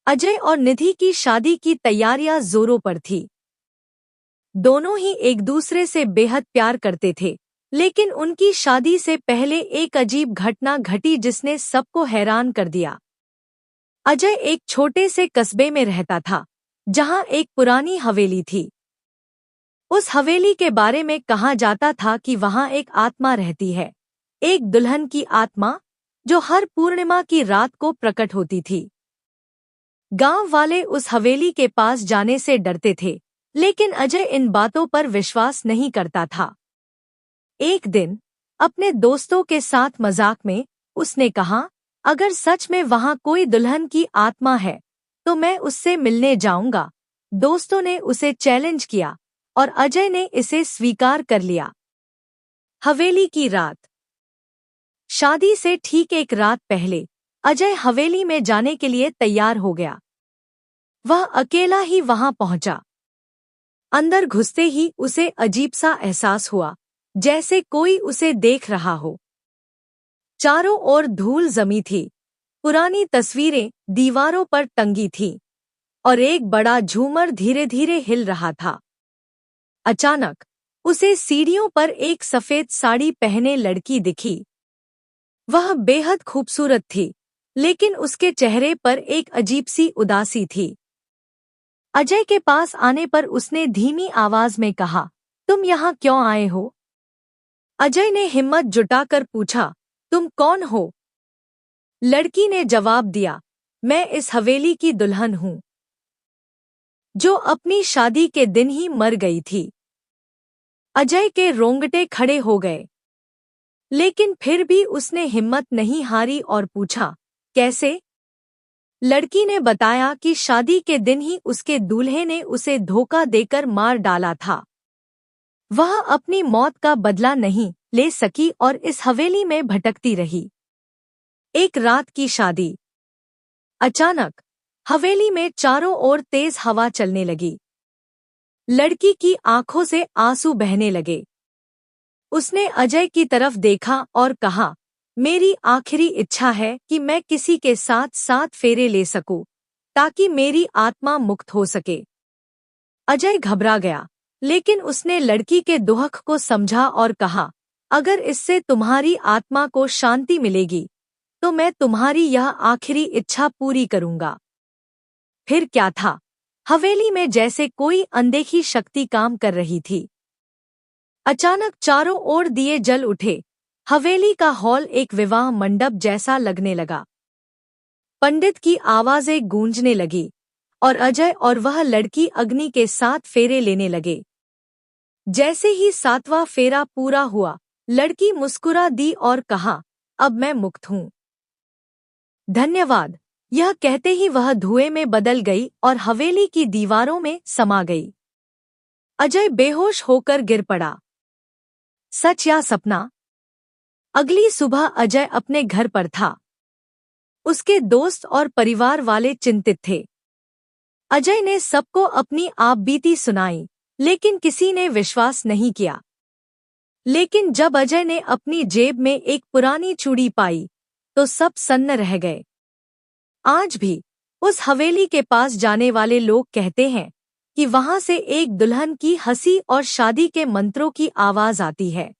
अजय और निधि की शादी की तैयारियां जोरों पर थी। दोनों ही एक दूसरे से बेहद प्यार करते थे, लेकिन उनकी शादी से पहले एक अजीब घटना घटी जिसने सबको हैरान कर दिया। अजय एक छोटे से कस्बे में रहता था, जहां एक पुरानी हवेली थी। उस हवेली के बारे में कहा जाता था कि वहां एक आत्मा रहती है, एक दुल्हन की आत्मा, जो हर पूर्णिमा की रात को प्रकट होती थी। गांव वाले उस हवेली के पास जाने से डरते थे, लेकिन अजय इन बातों पर विश्वास नहीं करता था। एक दिन अपने दोस्तों के साथ मजाक में उसने कहा, अगर सच में वहां कोई दुल्हन की आत्मा है तो मैं उससे मिलने जाऊंगा। दोस्तों ने उसे चैलेंज किया और अजय ने इसे स्वीकार कर लिया। हवेली की रात। शादी से ठीक एक रात पहले अजय हवेली में जाने के लिए तैयार हो गया। वह अकेला ही वहां पहुंचा। अंदर घुसते ही उसे अजीब सा एहसास हुआ, जैसे कोई उसे देख रहा हो। चारों ओर धूल जमी थी, पुरानी तस्वीरें दीवारों पर टंगी थीं और एक बड़ा झूमर धीरे धीरे हिल रहा था। अचानक उसे सीढ़ियों पर एक सफेद साड़ी पहने लड़की दिखी। वह बेहद खूबसूरत थी, लेकिन उसके चेहरे पर एक अजीब सी उदासी थी। अजय के पास आने पर उसने धीमी आवाज में कहा, तुम यहाँ क्यों आए हो? अजय ने हिम्मत जुटाकर पूछा, तुम कौन हो? लड़की ने जवाब दिया, मैं इस हवेली की दुल्हन हूँ, जो अपनी शादी के दिन ही मर गई थी। अजय के रोंगटे खड़े हो गए, लेकिन फिर भी उसने हिम्मत नहीं हारी और पूछा, कैसे? लड़की ने बताया कि शादी के दिन ही उसके दूल्हे ने उसे धोखा देकर मार डाला था। वह अपनी मौत का बदला नहीं ले सकी और इस हवेली में भटकती रही। एक रात की शादी। अचानक हवेली में चारों ओर तेज हवा चलने लगी। लड़की की आंखों से आंसू बहने लगे। उसने अजय की तरफ देखा और कहा, मेरी आखिरी इच्छा है कि मैं किसी के साथ 7 फेरे ले सकूं, ताकि मेरी आत्मा मुक्त हो सके। अजय घबरा गया, लेकिन उसने लड़की के दुख को समझा और कहा, अगर इससे तुम्हारी आत्मा को शांति मिलेगी तो मैं तुम्हारी यह आखिरी इच्छा पूरी करूंगा। फिर क्या था, हवेली में जैसे कोई अनदेखी शक्ति काम कर रही थी। अचानक चारों ओर दिए जल उठे। हवेली का हॉल एक विवाह मंडप जैसा लगने लगा। पंडित की आवाजें गूंजने लगी और अजय और वह लड़की अग्नि के 7 फेरे लेने लगे। जैसे ही 7वां फेरा पूरा हुआ, लड़की मुस्कुरा दी और कहा, अब मैं मुक्त हूँ। धन्यवाद। यह कहते ही वह धुएं में बदल गई और हवेली की दीवारों में समा गई। अजय बेहोश होकर गिर पड़ा। सच या सपना? अगली सुबह अजय अपने घर पर था। उसके दोस्त और परिवार वाले चिंतित थे। अजय ने सबको अपनी आपबीती सुनाई, लेकिन किसी ने विश्वास नहीं किया। लेकिन जब अजय ने अपनी जेब में एक पुरानी चूड़ी पाई, तो सब सन्न रह गए। आज भी उस हवेली के पास जाने वाले लोग कहते हैं कि वहां से एक दुल्हन की हंसी और शादी के मंत्रों की आवाज आती है।